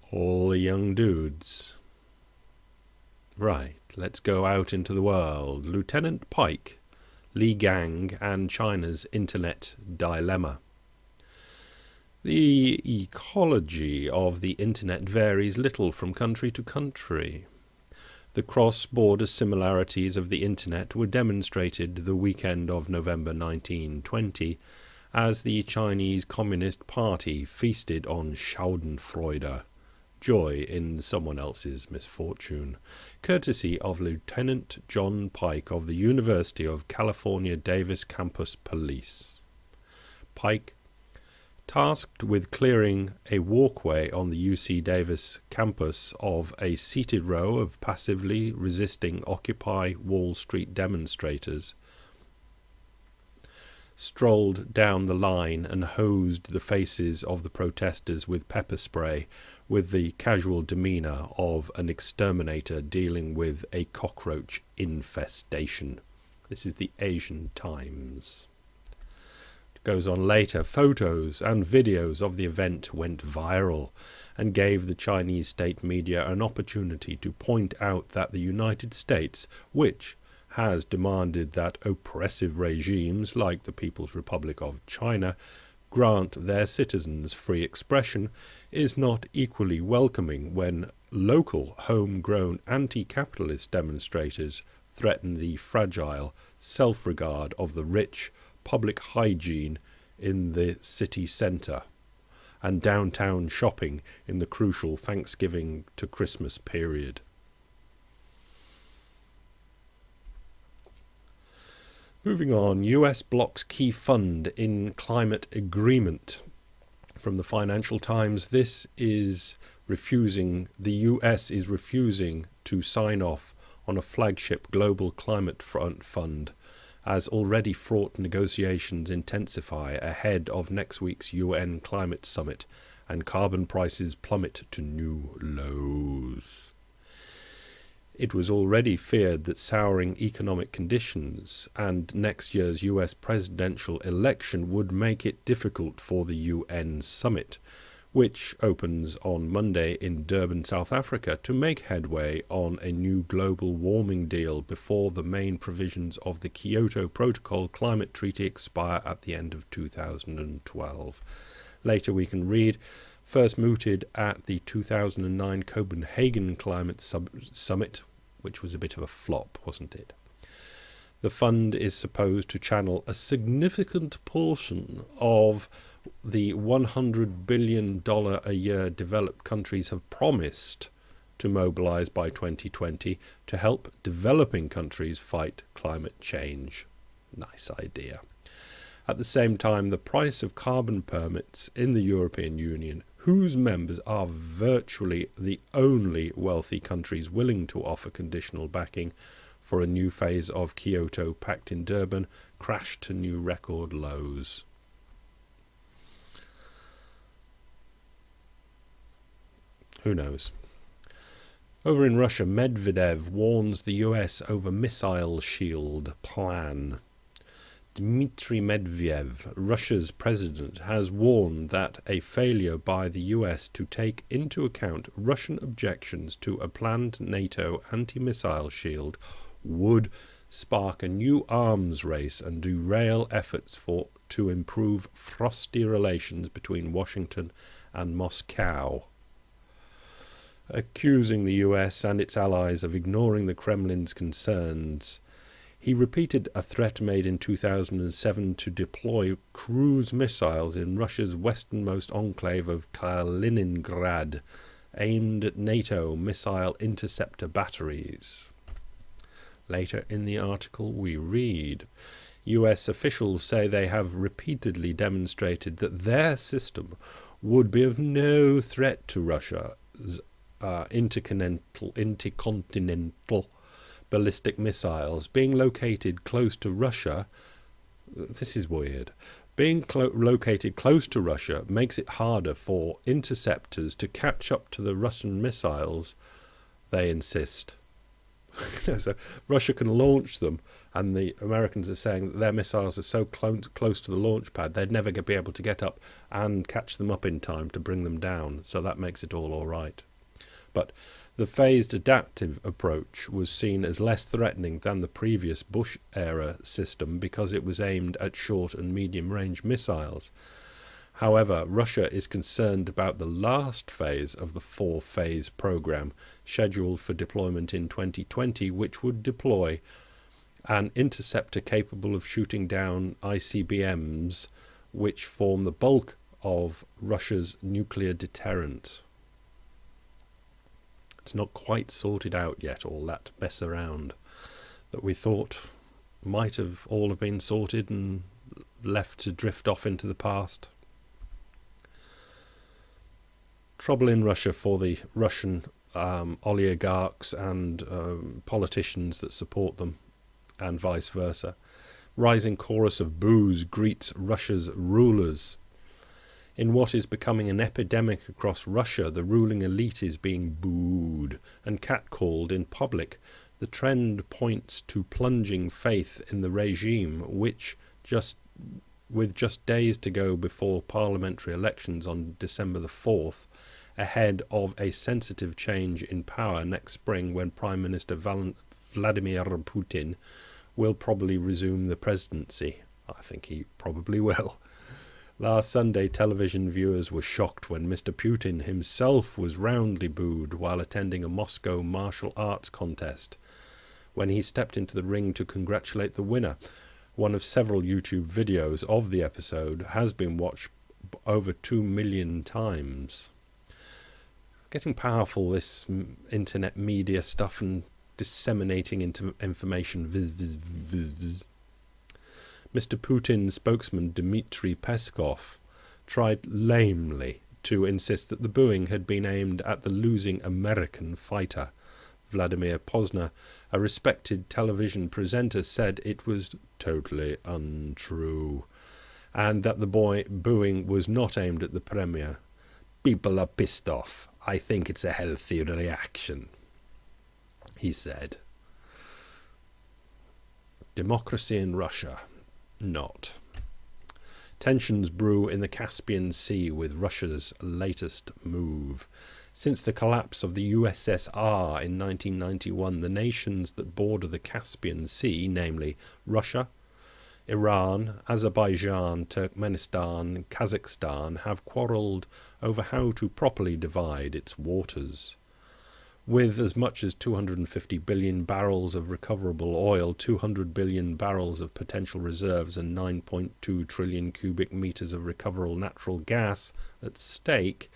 All the young dudes. Right, let's go out into the world. Lieutenant Pike, Li Gang, and China's Internet Dilemma. The ecology of the Internet varies little from country to country. The cross-border similarities of the Internet were demonstrated the weekend of November 1920 as the Chinese Communist Party feasted on Schadenfreude, joy in someone else's misfortune, courtesy of Lieutenant John Pike of the University of California Davis Campus Police. Pike, tasked with clearing a walkway on the UC Davis campus of a seated row of passively resisting Occupy Wall Street demonstrators, strolled down the line and hosed the faces of the protesters with pepper spray with the casual demeanour of an exterminator dealing with a cockroach infestation. This is the Asian Times. It goes on later. Photos and videos of the event went viral and gave the Chinese state media an opportunity to point out that the United States, which has demanded that oppressive regimes like the People's Republic of China grant their citizens free expression, is not equally welcoming when local homegrown anti-capitalist demonstrators threaten the fragile self-regard of the rich, public hygiene in the city centre, and downtown shopping in the crucial Thanksgiving to Christmas period. Moving on, US blocks key fund in climate agreement. From the Financial Times, the US is refusing to sign off on a flagship global climate fund as already fraught negotiations intensify ahead of next week's UN climate summit and carbon prices plummet to new lows. It was already feared that souring economic conditions and next year's US presidential election would make it difficult for the UN summit, which opens on Monday in Durban, South Africa, to make headway on a new global warming deal before the main provisions of the Kyoto Protocol climate treaty expire at the end of 2012. Later we can read, first mooted at the 2009 Copenhagen Climate Summit, which was a bit of a flop, wasn't it? The fund is supposed to channel a significant portion of the $100 billion a year developed countries have promised to mobilize by 2020 to help developing countries fight climate change. Nice idea. At the same time, the price of carbon permits in the European Union, whose members are virtually the only wealthy countries willing to offer conditional backing for a new phase of Kyoto Pact in Durban, crashed to new record lows. Who knows? Over in Russia, Medvedev warns the US over missile shield plan. Dmitry Medvedev, Russia's president, has warned that a failure by the US to take into account Russian objections to a planned NATO anti-missile shield would spark a new arms race and derail efforts to improve frosty relations between Washington and Moscow. Accusing the US and its allies of ignoring the Kremlin's concerns, he repeated a threat made in 2007 to deploy cruise missiles in Russia's westernmost enclave of Kaliningrad, aimed at NATO missile interceptor batteries. Later in the article we read, US officials say they have repeatedly demonstrated that their system would be of no threat to Russia's intercontinental ballistic missiles being located close to Russia. This is weird. Being located close to Russia makes it harder for interceptors to catch up to the Russian missiles, they insist. So Russia can launch them, and the Americans are saying that their missiles are so close to the launch pad they'd never be able to get up and catch them up in time to bring them down. So that makes it all right. But the phased adaptive approach was seen as less threatening than the previous Bush-era system because it was aimed at short and medium-range missiles. However, Russia is concerned about the last phase of the four-phase program scheduled for deployment in 2020, which would deploy an interceptor capable of shooting down ICBMs, which form the bulk of Russia's nuclear deterrent. It's not quite sorted out yet, all that mess around that we thought might have all have been sorted and left to drift off into the past. Trouble in Russia for the Russian oligarchs and politicians that support them, and vice versa. Rising chorus of boos greets Russia's rulers. In what is becoming an epidemic across Russia, the ruling elite is being booed and catcalled in public. The trend points to plunging faith in the regime, which, with just days to go before parliamentary elections on December the 4th, ahead of a sensitive change in power next spring when Prime Minister Vladimir Putin will probably resume the presidency. I think he probably will. Last Sunday, television viewers were shocked when Mr. Putin himself was roundly booed while attending a Moscow martial arts contest. When he stepped into the ring to congratulate the winner, one of several YouTube videos of the episode has been watched over 2 million times. Getting powerful, this internet media stuff, and disseminating into information. Mr. Putin's spokesman Dmitry Peskov tried lamely to insist that the booing had been aimed at the losing American fighter. Vladimir Posner, a respected television presenter, said it was totally untrue, and that the booing was not aimed at the premier. People are pissed off. I think it's a healthy reaction, he said. Democracy in Russia. Not. Tensions brew in the Caspian Sea with Russia's latest move. Since the collapse of the USSR in 1991, the nations that border the Caspian Sea, namely Russia, Iran, Azerbaijan, Turkmenistan, and Kazakhstan, have quarrelled over how to properly divide its waters. With as much as 250 billion barrels of recoverable oil, 200 billion barrels of potential reserves, and 9.2 trillion cubic meters of recoverable natural gas at stake,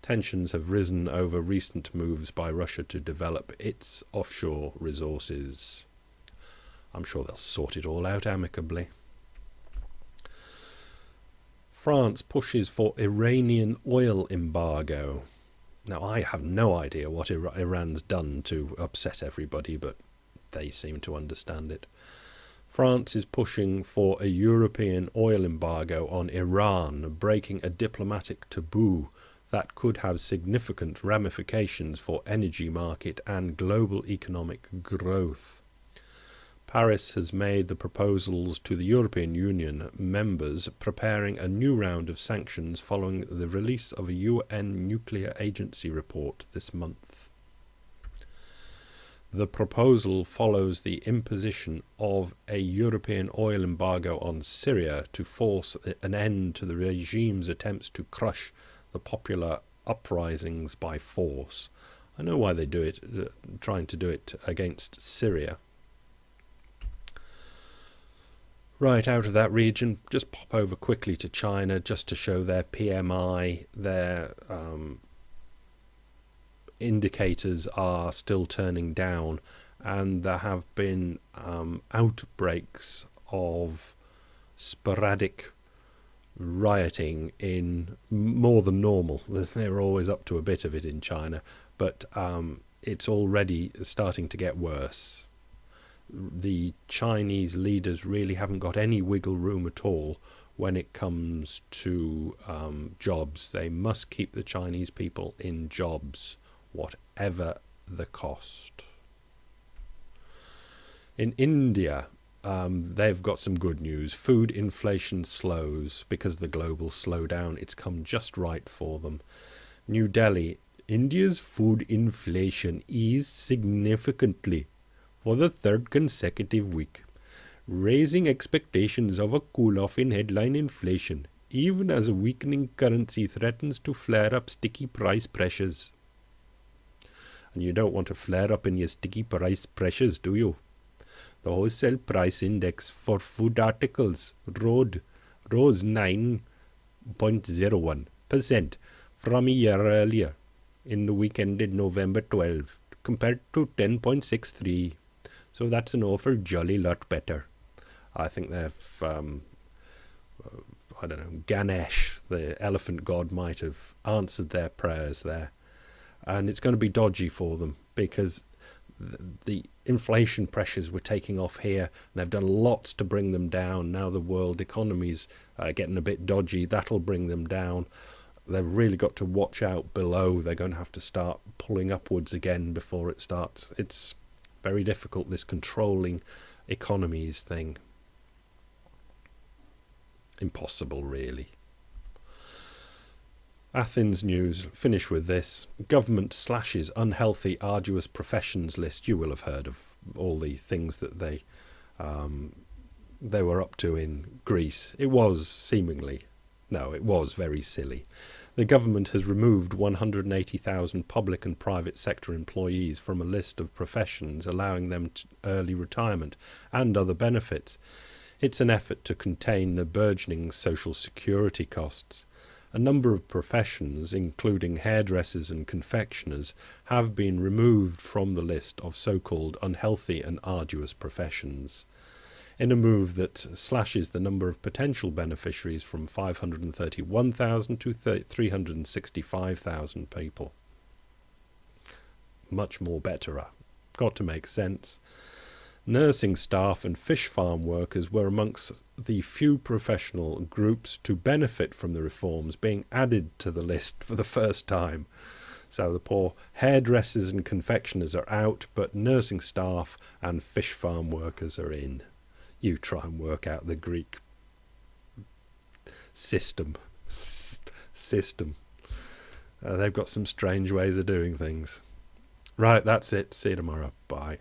tensions have risen over recent moves by Russia to develop its offshore resources. I'm sure they'll sort it all out amicably. France pushes for Iranian oil embargo. Now, I have no idea what Iran's done to upset everybody, but they seem to understand it. France is pushing for a European oil embargo on Iran, breaking a diplomatic taboo that could have significant ramifications for energy market and global economic growth. Paris has made the proposals to the European Union members, preparing a new round of sanctions following the release of a UN Nuclear Agency report this month. The proposal follows the imposition of a European oil embargo on Syria to force an end to the regime's attempts to crush the popular uprisings by force. I know why they do it, trying to do it against Syria. Right, out of that region, just pop over quickly to China just to show their PMI. Their indicators are still turning down, and there have been outbreaks of sporadic rioting in more than normal. They're always up to a bit of it in China, but it's already starting to get worse. The Chinese leaders really haven't got any wiggle room at all when it comes to jobs. They must keep the Chinese people in jobs, whatever the cost. In India, they've got some good news. Food inflation slows because of the global slowdown. It's come just right for them. New Delhi, India's food inflation eased significantly for the third consecutive week, raising expectations of a cool-off in headline inflation, even as a weakening currency threatens to flare up sticky price pressures. And you don't want to flare up in your sticky price pressures, do you? The wholesale price index for food articles rose 9.01% from a year earlier in the week ended November 12, compared to 10.63. So that's an awful jolly lot better. I think they've, I don't know, Ganesh, the elephant god, might have answered their prayers there. And it's going to be dodgy for them because the inflation pressures were taking off here. They've done lots to bring them down. Now the world economy's getting a bit dodgy. That'll bring them down. They've really got to watch out below. They're going to have to start pulling upwards again before it starts. It's very difficult, this controlling economies thing. Impossible, really. Athens news, finish with this. Government slashes unhealthy, arduous professions list. You will have heard of all the things that they were up to in Greece. It was very silly. The government has removed 180,000 public and private sector employees from a list of professions, allowing them early retirement and other benefits. It's an effort to contain the burgeoning social security costs. A number of professions, including hairdressers and confectioners, have been removed from the list of so-called unhealthy and arduous professions, in a move that slashes the number of potential beneficiaries from 531,000 to 365,000 people. Much more better. Got to make sense. Nursing staff and fish farm workers were amongst the few professional groups to benefit from the reforms being added to the list for the first time. So the poor hairdressers and confectioners are out, but nursing staff and fish farm workers are in. You try and work out the Greek system. They've got some strange ways of doing things. Right, that's it. See you tomorrow. Bye.